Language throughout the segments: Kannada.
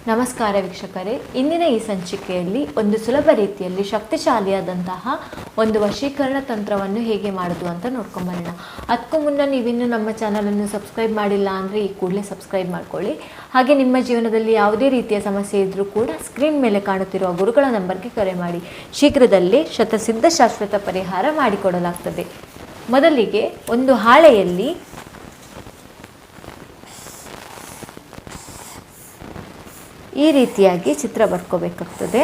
ನಮಸ್ಕಾರ ವೀಕ್ಷಕರೇ, ಇಂದಿನ ಈ ಸಂಚಿಕೆಯಲ್ಲಿ ಒಂದು ಸುಲಭ ರೀತಿಯಲ್ಲಿ ಶಕ್ತಿಶಾಲಿಯಾದಂತಹ ಒಂದು ವಶೀಕರಣ ತಂತ್ರವನ್ನು ಹೇಗೆ ಮಾಡೋದು ಅಂತ ನೋಡ್ಕೊಂಬರೋಣ. ಅದಕ್ಕೂ ಮುನ್ನ ನೀವಿನ್ನೂ ನಮ್ಮ ಚಾನಲನ್ನು ಸಬ್ಸ್ಕ್ರೈಬ್ ಮಾಡಿಲ್ಲ ಅಂದರೆ ಈ ಕೂಡಲೇ ಸಬ್ಸ್ಕ್ರೈಬ್ ಮಾಡ್ಕೊಳ್ಳಿ. ಹಾಗೆ ನಿಮ್ಮ ಜೀವನದಲ್ಲಿ ಯಾವುದೇ ರೀತಿಯ ಸಮಸ್ಯೆ ಇದ್ದರೂ ಕೂಡ ಸ್ಕ್ರೀನ್ ಮೇಲೆ ಕಾಣುತ್ತಿರುವ ಗುರುಗಳ ನಂಬರ್ಗೆ ಕರೆ ಮಾಡಿ. ಶೀಘ್ರದಲ್ಲೇ ಶತಸಿದ್ಧ ಶಾಶ್ವತ ಪರಿಹಾರ ಮಾಡಿಕೊಡಲಾಗ್ತದೆ. ಮೊದಲಿಗೆ ಒಂದು ಹಾಳೆಯಲ್ಲಿ ಈ ರೀತಿಯಾಗಿ ಚಿತ್ರ ಬರ್ಕೋಬೇಕಾಗ್ತದೆ.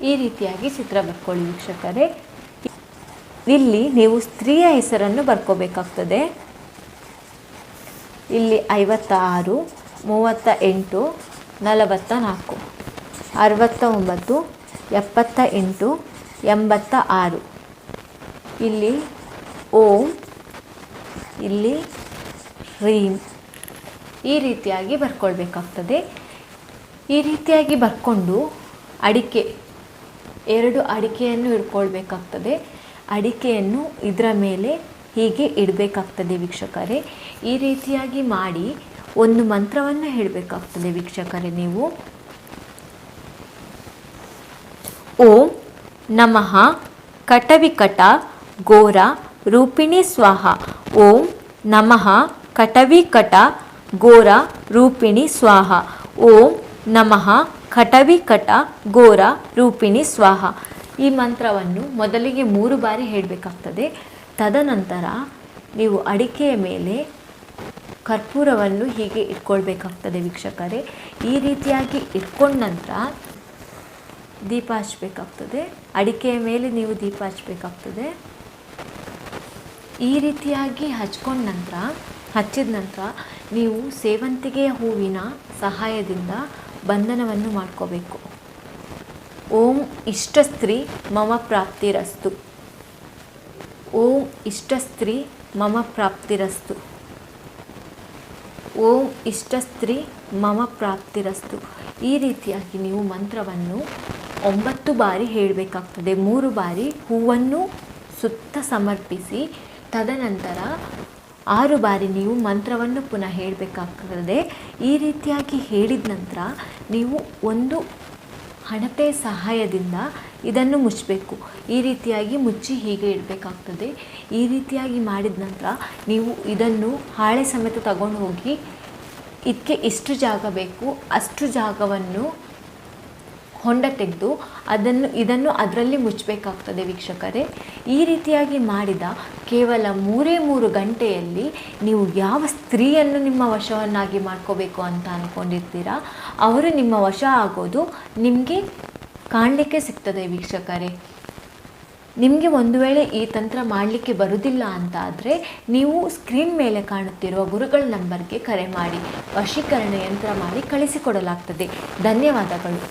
ಈ ರೀತಿಯಾಗಿ ಚಿತ್ರ ಬರ್ಕೊಳ್ಳಿ ವೀಕ್ಷಕರೇ. ಇಲ್ಲಿ ನೀವು ಸ್ತ್ರೀಯ ಹೆಸರನ್ನು ಬರ್ಕೋಬೇಕಾಗ್ತದೆ. ಇಲ್ಲಿ 56, 38, 44, 69, 78, 86. ಇಲ್ಲಿ ಓಂ, ಇಲ್ಲಿ ರೀಂ, ಈ ರೀತಿಯಾಗಿ ಬರ್ಕೊಳ್ಬೇಕಾಗ್ತದೆ. ಈ ರೀತಿಯಾಗಿ ಬರ್ಕೊಂಡು ಅಡಿಕೆ 2 ಅಡಿಕೆಯನ್ನು ಇಟ್ಕೊಳ್ಬೇಕಾಗ್ತದೆ. ಅಡಿಕೆಯನ್ನು ಇದರ ಮೇಲೆ ಹೀಗೆ ಇಡಬೇಕಾಗ್ತದೆ ವೀಕ್ಷಕರೇ. ಈ ರೀತಿಯಾಗಿ ಮಾಡಿ ಒಂದು ಮಂತ್ರವನ್ನು ಹೇಳಬೇಕಾಗ್ತದೆ ವೀಕ್ಷಕರೇ. ನೀವು ಓಂ ನಮಃ ಕಟವಿಕಟ ಘೋರ ರೂಪಿಣಿ ಸ್ವಾಹ. ಓಂ ನಮಃ ಕಟವಿಕಟ ಘೋರ ರೂಪಿಣಿ ಸ್ವಾಹ. ಓಂ ನಮಃ ಕಟವಿಕಟ ಘೋರ ರೂಪಿಣಿ ಸ್ವಾಹ. ಈ ಮಂತ್ರವನ್ನು ಮೊದಲಿಗೆ 3 ಬಾರಿ ಹೇಳಬೇಕಾಗ್ತದೆ. ತದನಂತರ ನೀವು ಅಡಿಕೆಯ ಮೇಲೆ ಕರ್ಪೂರವನ್ನು ಹೀಗೆ ಇಟ್ಕೊಳ್ಬೇಕಾಗ್ತದೆ ವೀಕ್ಷಕರೇ. ಈ ರೀತಿಯಾಗಿ ಇಟ್ಕೊಂಡ ನಂತರ ದೀಪ ಹಚ್ಚಬೇಕಾಗ್ತದೆ. ಅಡಿಕೆಯ ಮೇಲೆ ನೀವು ದೀಪ ಹಚ್ಚಬೇಕಾಗ್ತದೆ. ಈ ರೀತಿಯಾಗಿ ಹಚ್ಚಿದ ನಂತರ ನೀವು ಸೇವಂತಿಗೆಯ ಹೂವಿನ ಸಹಾಯದಿಂದ ಬಂಧನವನ್ನು ಮಾಡ್ಕೋಬೇಕು. ಓಂ ಇಷ್ಟಸ್ತ್ರೀ ಮಮ ಪ್ರಾಪ್ತಿರಸ್ತು. ಓಂ ಇಷ್ಟಸ್ತ್ರೀ ಮಮ ಪ್ರಾಪ್ತಿರಸ್ತು. ಓಂ ಇಷ್ಟಸ್ತ್ರೀ ಮಮ ಪ್ರಾಪ್ತಿರಸ್ತು. ಈ ರೀತಿಯಾಗಿ ನೀವು ಮಂತ್ರವನ್ನು 9 ಬಾರಿ ಹೇಳಬೇಕಾಗ್ತದೆ. 3 ಬಾರಿ ಹೂವನ್ನು ಸುತ್ತ ಸಮರ್ಪಿಸಿ ತದನಂತರ 6 ಬಾರಿ ನೀವು ಮಂತ್ರವನ್ನು ಪುನಃ ಹೇಳಬೇಕಾಗ್ತದೆ. ಈ ರೀತಿಯಾಗಿ ಹೇಳಿದ ನಂತರ ನೀವು ಒಂದು ಹಣತೆ ಸಹಾಯದಿಂದ ಇದನ್ನು ಮುಚ್ಚಬೇಕು. ಈ ರೀತಿಯಾಗಿ ಮುಚ್ಚಿ ಹೀಗೆ ಇಡಬೇಕಾಗ್ತದೆ. ಈ ರೀತಿಯಾಗಿ ಮಾಡಿದ ನಂತರ ನೀವು ಇದನ್ನು ಹಾಳೆ ಸಮೇತ ತಗೊಂಡು ಹೋಗಿ ಇದಕ್ಕೆ ಎಷ್ಟು ಜಾಗ ಬೇಕು ಅಷ್ಟು ಜಾಗವನ್ನು ಹೊಂಡ ತೆಗೆದು ಇದನ್ನು ಅದರಲ್ಲಿ ಮುಚ್ಚಬೇಕಾಗ್ತದೆ ವೀಕ್ಷಕರೇ. ಈ ರೀತಿಯಾಗಿ ಮಾಡಿದ ಕೇವಲ 3 ಗಂಟೆಯಲ್ಲಿ ನೀವು ಯಾವ ಸ್ತ್ರೀಯನ್ನು ನಿಮ್ಮ ವಶವನ್ನಾಗಿ ಮಾಡ್ಕೋಬೇಕು ಅಂತ ಅಂದ್ಕೊಂಡಿರ್ತೀರಾ ಅವರು ನಿಮ್ಮ ವಶ ಆಗೋದು ನಿಮಗೆ ಕಾಣಲಿಕ್ಕೆ ಸಿಗ್ತದೆ ವೀಕ್ಷಕರೇ. ನಿಮಗೆ ಒಂದು ವೇಳೆ ಈ ತಂತ್ರ ಮಾಡಲಿಕ್ಕೆ ಬರುವುದಿಲ್ಲ ಅಂತ ಆದರೆ ನೀವು ಸ್ಕ್ರೀನ್ ಮೇಲೆ ಕಾಣುತ್ತಿರುವ ಗುರುಗಳ ನಂಬರ್ಗೆ ಕರೆ ಮಾಡಿ ವಶೀಕರಣ ಯಂತ್ರ ಮಾಡಿ ಕಳಿಸಿಕೊಡಲಾಗ್ತದೆ. ಧನ್ಯವಾದಗಳು.